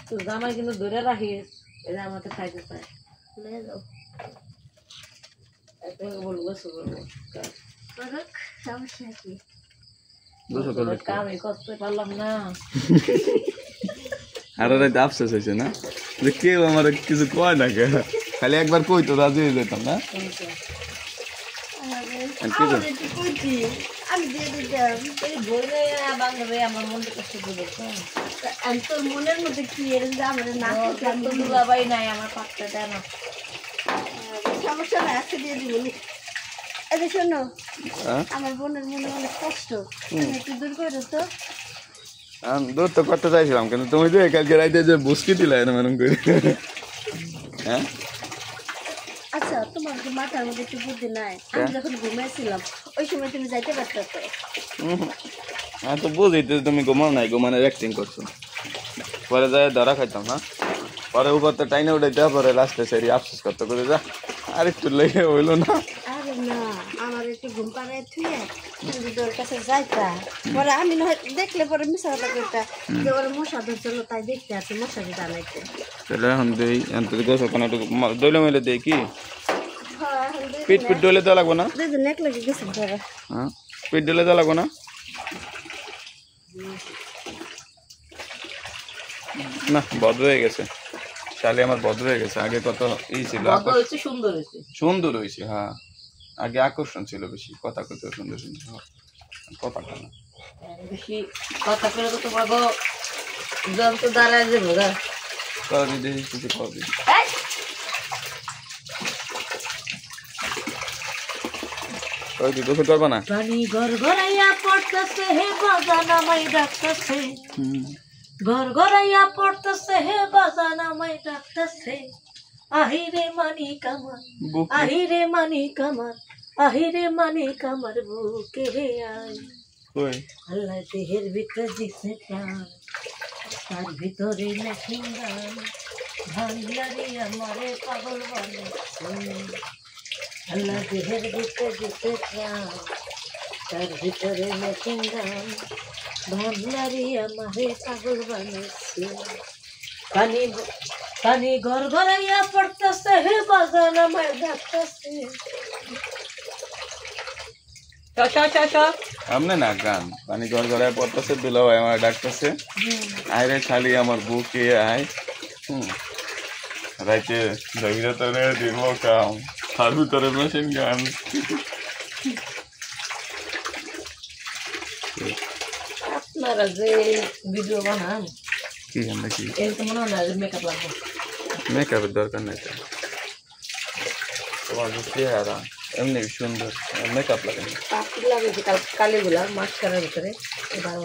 তো জামাই কিন্তু ধরে রাখিস এটা আমাকে খাইতে চায় নিয়ে যাও বলবো সমস্যা কি কামই করতে পারলাম না আর রাইতে আফসোস হয়েছে না যে কেউ আমার কিছু কয় না কে খালি একবার কই তো রাজি হয়ে যেতাম না আমি দিয়ে দিতাম এই বইলে বান্ধবী আমার মনটা কষ্ট দিয়েছে তোর মনের মধ্যে কি আমার না দুলাভাই নাই আমার পাত্তা দেয় না সমস্যা নাই আজকে দিয়ে দিব এটা শোনো আমার বোনের মনে অনেক কষ্ট একটু দূর করে তো দূর তো করতে চাইছিলাম কিন্তু তুমি যে কালকে রাইতে যে বুসকি দিলা এরকম করে হ্যাঁ আচ্ছা তোমার কি মাথার মধ্যে একটু বুদ্ধি নাই আমি যখন ঘুমিয়েছিলাম ওই সময় তুমি যাইতে পারতো তো হ্যাঁ তো বুঝি তো তুমি ঘুমাও নাই ঘুমানোর অ্যাক্টিং করছো পরে যায় ধরা খাইতাম না পরে উপর তো টাইনে উঠাইতে পরে লাস্টে সেরি আফসোস করতে করে যা আর একটু লেগে হইলো না আরে না আমার একটু ঘুম পাড়ায় থুয়ে তুমি তোর কাছে যাইতা পরে আমি না দেখলে পরে মিশা কথা কইতা যে ওর মশা ধরছিল তাই দেখতে আছে মশারি টানাইতে তাহলে এখন দেই এনতে গোছ কোন একটু দইলে মেলে দেই কি পিট পিট দইলে দেওয়া লাগবে না দেখুন এক লাগে গেছে ধরে হ্যাঁ পিট দইলে দেওয়া লাগবে না না ভদ্র হয়ে গেছে শালি আমার ভদ্র হয়ে গেছে আগে কত ই ছিল সুন্দর হয়েছে সুন্দর হয়েছে হ্যাঁ আগে আকর্ষণ ছিল বেশি কথা কত সুন্দর সুন্দর কথা না বেশি কথা করে তো তোমার যন্ত্র দাঁড়ায় যাবো গা কবি দেখি কিছু কবি কবি দুঃখ করবা না পানি গড়গড়াইয়া পড়তেছে হে বাজান আমায় ডাকতেছে গড়গড়াইয়া পড়তেছে হে বাজান আমায় ডাকতেছে আহিরে মানি কামার আহিরে মানি কামার আহিরে মানি কামার বুকে রে আয় আল্লাহ দেহের ভিতরে দিছে প্রাণ তার ভিতরে মেশিন গান ভান্ডারি আমারে পাগল বানাইছে আল্লাহ দেহের ভিতরে দিছে প্রাণ তার ভিতরে মেশিন গান ভান্ডারি আমারে পাগল বানাইছে পানি পানি গড়গড়াইয়া পড়তেছে হে বাজান আমায় ডাকতেছে আমনে না গান পানি গড় গড়ায় পড়তেছে দুলাভাই আমার ডাকতেছে আয় রে খালি আমার বুকে আয় রাইতে জগিরা তোরে দিব কাম তার ভিতরে মেশিন গান আপনারা যে ভিডিও বানান কি আমরা কি এরকম মনে হয় না মেকআপ লাগবে মেকআপের দরকার নেই তোমার চেহারা এমনি সুন্দর মেকআপ লাগে লাগে কালিগুলা মাস্কারের ভিতরে এবার